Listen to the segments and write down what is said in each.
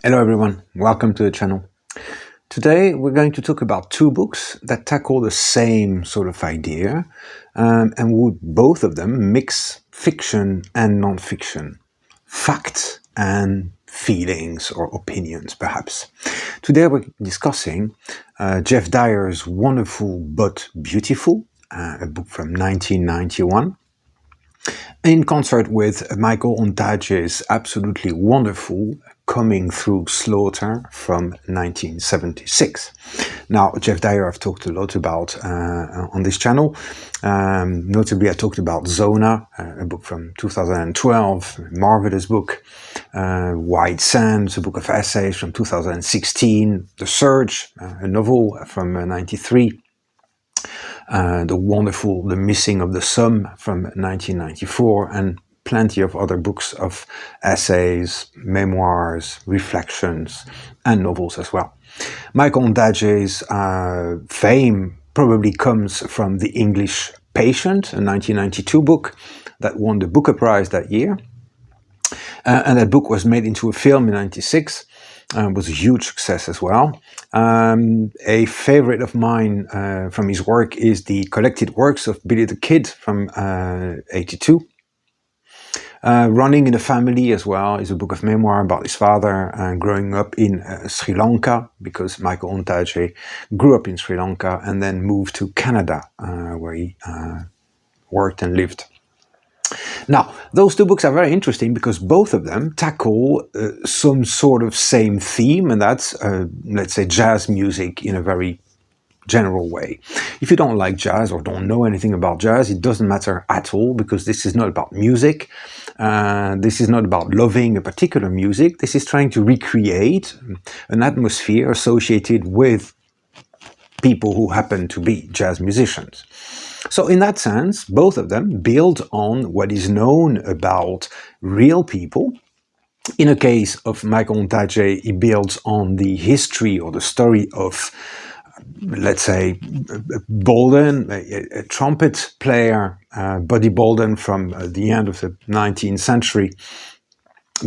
Hello everyone, welcome to the channel. Today we're going to talk about two books that tackle the same sort of idea and would both of them mix fiction and non-fiction, facts and feelings or opinions perhaps. Today we're discussing Geoff Dyer's Wonderful but Beautiful, a book from 1991. In concert with Michael Ondaatje's absolutely wonderful Coming Through Slaughter from 1976. Now, Geoff Dyer I've talked a lot about on this channel. Notably, I talked about Zona, a book from 2012, a marvelous book. White Sands, a book of essays from 2016. The Surge, a novel from 93. The Missing of the Sum from 1994, and plenty of other books of essays, memoirs, reflections, and novels as well. Michael Ondaatje's fame probably comes from The English Patient, a 1992 book that won the Booker Prize that year. And that book was made into a film in 1996. Was a huge success as well. A favorite of mine from his work is the collected works of Billy the Kid from 82. Running in a Family as well is a book of memoir about his father growing up in Sri Lanka, because Michael Ondaatje grew up in Sri Lanka and then moved to Canada where he worked and lived. Now, those two books are very interesting because both of them tackle some sort of same theme, and that's, let's say, jazz music in a very general way. If you don't like jazz or don't know anything about jazz, it doesn't matter at all, because this is not about music. This is not about loving a particular music. This is trying to recreate an atmosphere associated with people who happen to be jazz musicians. So in that sense, both of them build on what is known about real people. In a case of Michael Ondaatje, he builds on the history or the story of, let's say, Bolden, a trumpet player, Buddy Bolden, from the end of the 19th century,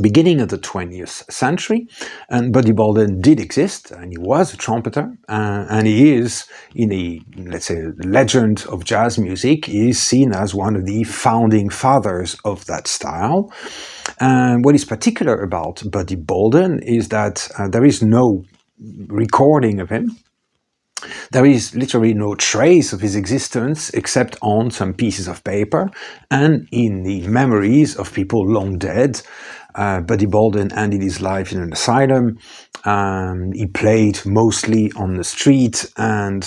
beginning of the 20th century. And Buddy Bolden did exist, and he was a trumpeter, and he is, in the, let's say, legend of jazz music, he is seen as one of the founding fathers of that style. And what is particular about Buddy Bolden is that there is no recording of him. There is literally no trace of his existence except on some pieces of paper and in the memories of people long dead. Buddy Bolden ended his life in an asylum. He played mostly on the street and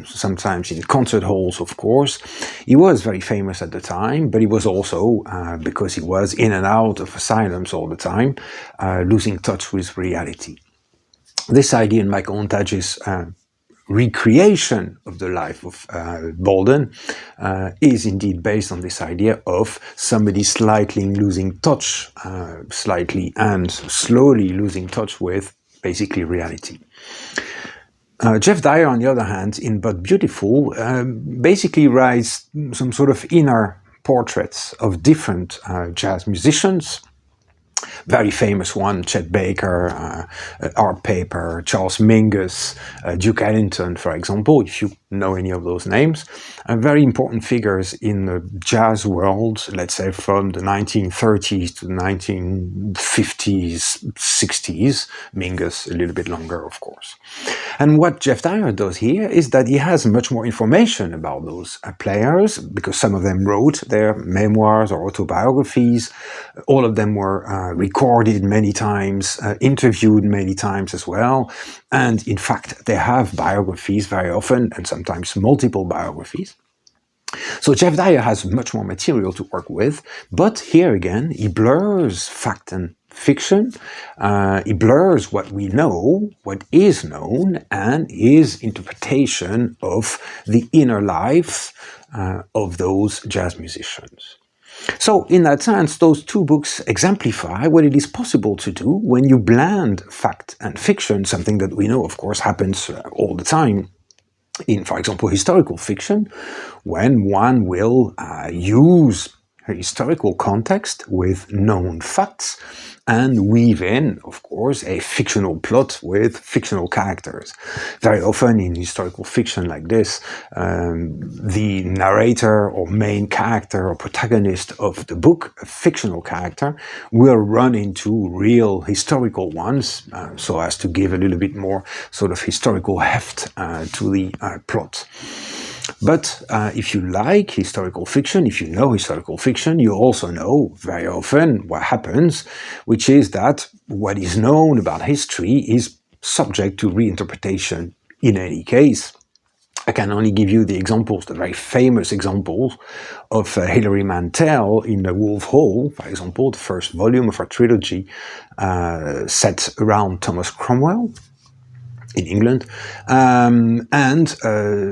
sometimes in concert halls, of course. He was very famous at the time, but he was also, because he was in and out of asylums all the time, losing touch with reality. This idea in Michael Ondaatje's recreation of the life of Bolden is indeed based on this idea of somebody slightly losing touch, slightly and slowly losing touch with basically reality. Geoff Dyer, on the other hand, in But Beautiful, basically writes some sort of inner portraits of different jazz musicians. Very famous one, Chet Baker, Art Paper, Charles Mingus, Duke Ellington, for example, if you know any of those names. Very important figures in the jazz world, let's say from the 1930s to the 1950s, 60s. Mingus a little bit longer, of course. And what Geoff Dyer does here is that he has much more information about those players, because some of them wrote their memoirs or autobiographies. All of them were recorded many times, interviewed many times as well. And in fact, they have biographies very often, and sometimes multiple biographies. So Geoff Dyer has much more material to work with, but here again, he blurs fact and fiction. He blurs what we know, what is known, and his interpretation of the inner life of those jazz musicians. So in that sense, those two books exemplify what it is possible to do when you blend fact and fiction, something that we know, of course, happens all the time in, for example, historical fiction, when one will use a historical context with known facts and weave in, of course, a fictional plot with fictional characters. Very often in historical fiction like this, the narrator or main character or protagonist of the book, a fictional character, will run into real historical ones, so as to give a little bit more sort of historical heft to the plot. But if you like historical fiction, if you know historical fiction, you also know very often what happens, which is that what is known about history is subject to reinterpretation in any case. I can only give you the examples, the very famous examples of Hilary Mantel in The Wolf Hall, for example, the first volume of her trilogy set around Thomas Cromwell in England, and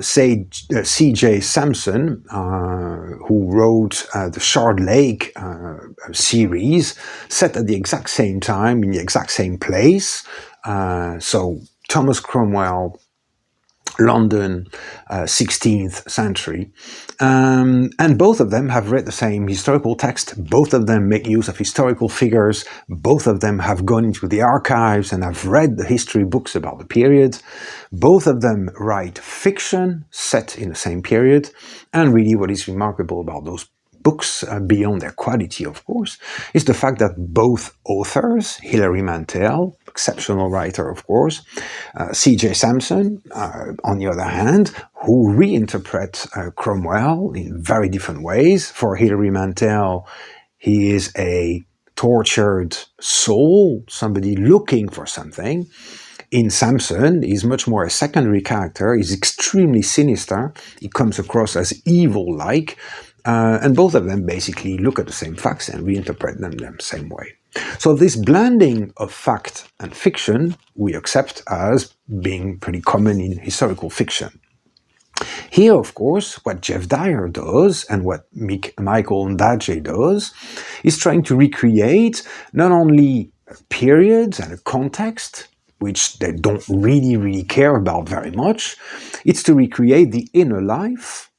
C.J. Sampson, who wrote the Shard Lake series, set at the exact same time in the exact same place. So Thomas Cromwell, London, 16th century. And both of them have read the same historical text. Both of them make use of historical figures. Both of them have gone into the archives and have read the history books about the period. Both of them write fiction set in the same period. And really what is remarkable about those books, beyond their quality, of course, is the fact that both authors, Hilary Mantel, exceptional writer, of course, C.J. Sampson, on the other hand, who reinterpret Cromwell in very different ways. For Hilary Mantel, he is a tortured soul, somebody looking for something. In Sampson, he's much more a secondary character. He's extremely sinister. He comes across as evil-like. And both of them basically look at the same facts and reinterpret them the same way. So this blending of fact and fiction we accept as being pretty common in historical fiction. Here, of course, what Geoff Dyer does and what Michael Ondaatje does is trying to recreate not only periods and a context, which they don't really care about very much. It's to recreate the inner life,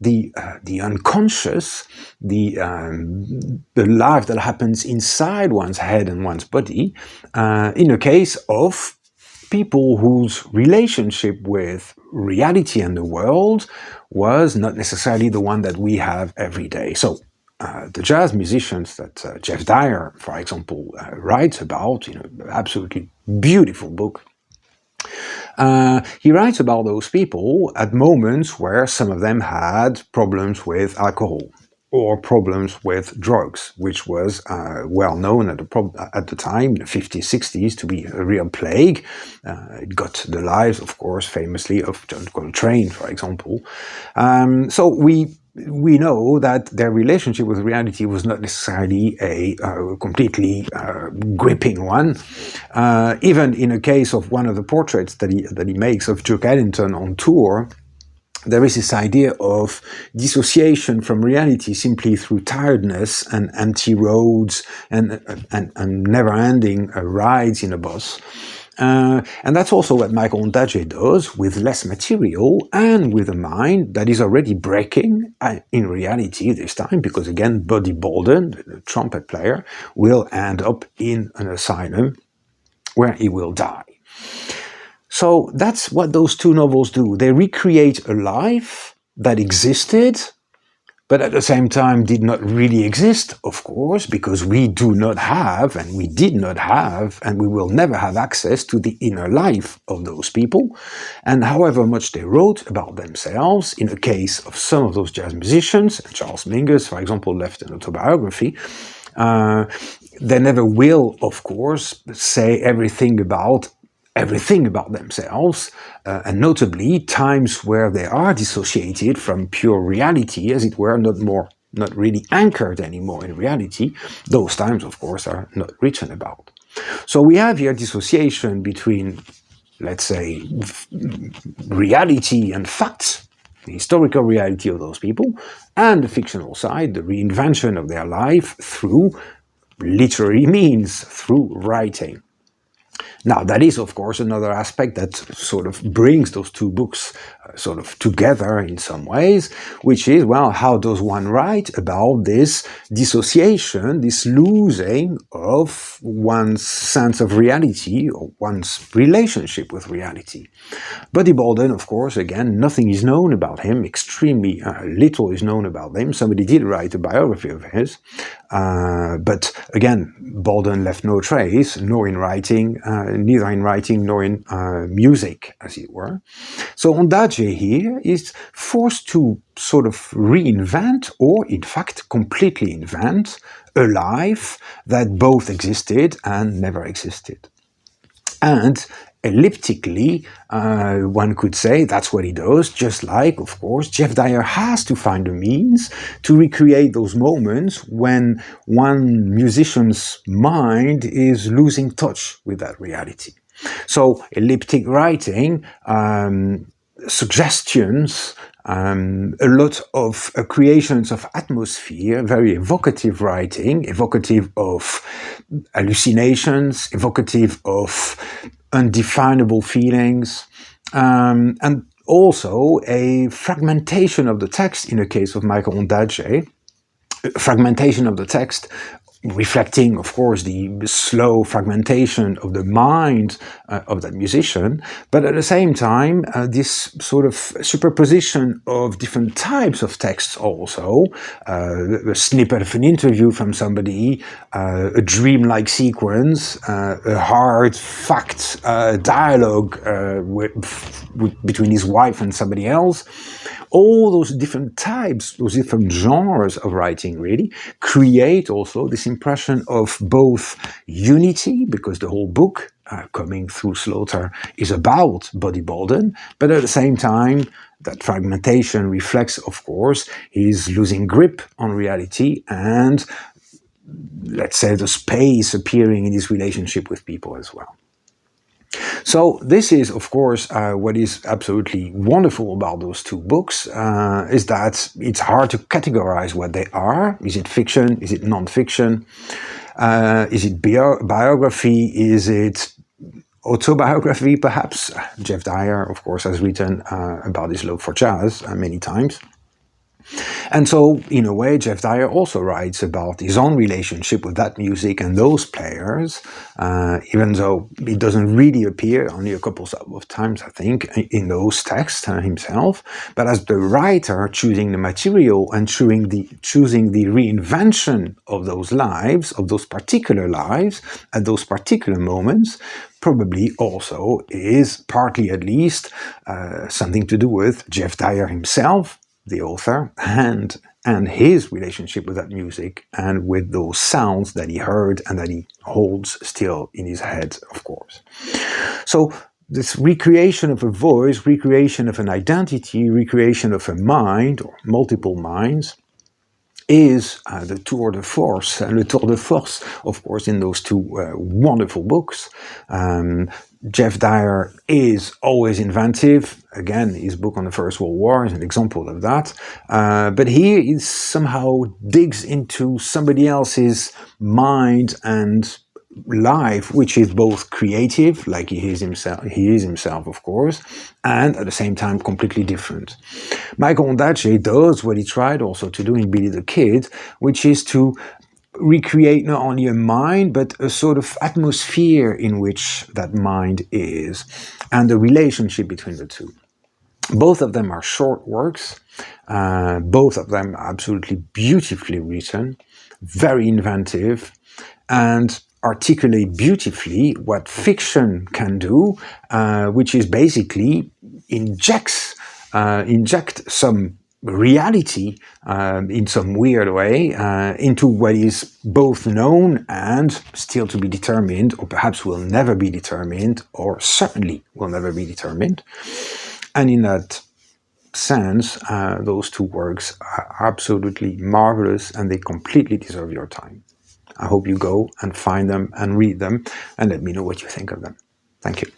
the unconscious, the life that happens inside one's head and one's body, in a case of people whose relationship with reality and the world was not necessarily the one that we have every day. So the jazz musicians that Geoff Dyer, for example, writes about, absolutely beautiful book. He writes about those people at moments where some of them had problems with alcohol or problems with drugs, which was well known at the time, the 50s, 60s, to be a real plague. It got the lives, of course, famously of John Coltrane, for example. So we know that their relationship with reality was not necessarily a completely gripping one. Even in a case of one of the portraits that he makes of Duke Ellington on tour, there is this idea of dissociation from reality simply through tiredness and empty roads and never-ending rides in a bus. And that's also what Michael Ondaatje does with less material and with a mind that is already breaking in reality this time, because again, Buddy Bolden, the trumpet player, will end up in an asylum where he will die. So that's what those two novels do. They recreate a life that existed, but at the same time did not really exist, of course, because we do not have, and we did not have, and we will never have access to the inner life of those people. And however much they wrote about themselves, in the case of some of those jazz musicians, Charles Mingus, for example, left an autobiography, they never will, of course, say everything about themselves, and notably times where they are dissociated from pure reality, as it were, not really anchored anymore in reality. Those times, of course, are not written about. So we have here dissociation between, let's say, reality and facts, the historical reality of those people, and the fictional side, the reinvention of their life through literary means, through writing. Now, that is, of course, another aspect that sort of brings those two books sort of together in some ways, which is, well, how does one write about this dissociation, this losing of one's sense of reality or one's relationship with reality? Buddy Bolden, of course, again, nothing is known about him, extremely little is known about him. Somebody did write a biography of his, but again, Bolden left no trace, nor in writing, neither in writing nor in music, as it were. So Ondaatje here is forced to sort of reinvent, or in fact completely invent, a life that both existed and never existed. And elliptically, one could say that's what he does, just like, of course, Geoff Dyer has to find a means to recreate those moments when one musician's mind is losing touch with that reality. So elliptic writing, suggestions, a lot of creations of atmosphere, very evocative writing, evocative of hallucinations, evocative of undefinable feelings, and also a fragmentation of the text in the case of Michael Ondaatje, fragmentation of the text reflecting, of course, the slow fragmentation of the mind of that musician, but at the same time, this sort of superposition of different types of texts also, a snippet of an interview from somebody, a dreamlike sequence, a hard fact dialogue between his wife and somebody else. All those different types, those different genres of writing really create also this impression of both unity, because the whole book, Coming Through Slaughter, is about Buddy Bolden, but at the same time, that fragmentation reflects, of course, his losing grip on reality and, let's say, the space appearing in his relationship with people as well. So this is, of course, what is absolutely wonderful about those two books, is that it's hard to categorize what they are. Is it fiction? Is it non-fiction? Is it biography? Is it autobiography, perhaps? Geoff Dyer, of course, has written about his love for jazz many times. And so, in a way, Geoff Dyer also writes about his own relationship with that music and those players, even though it doesn't really appear, only a couple of times, I think, in those texts himself. But as the writer, choosing the material and choosing the reinvention of those lives, of those particular lives, at those particular moments, probably also is, partly at least, something to do with Geoff Dyer himself, the author, and his relationship with that music and with those sounds that he heard and that he holds still in his head, of course. So this recreation of a voice, recreation of an identity, recreation of a mind, or multiple minds, is the tour de force, and the tour de force, of course, in those two wonderful books. Geoff Dyer is always inventive. Again, his book on the First World War is an example of that. But here he somehow digs into somebody else's mind and life, which is both creative, like he is himself, of course, and at the same time completely different. Michael Ondaatje does what he tried also to do in Billy the Kid, which is to recreate not only a mind, but a sort of atmosphere in which that mind is, and the relationship between the two. Both of them are short works, both of them are absolutely beautifully written, very inventive, and articulate beautifully what fiction can do, which is basically inject some reality in some weird way into what is both known and still to be determined, or perhaps will never be determined, or certainly will never be determined. And in that sense, those two works are absolutely marvelous, and they completely deserve your time. I hope you go and find them and read them and let me know what you think of them. Thank you.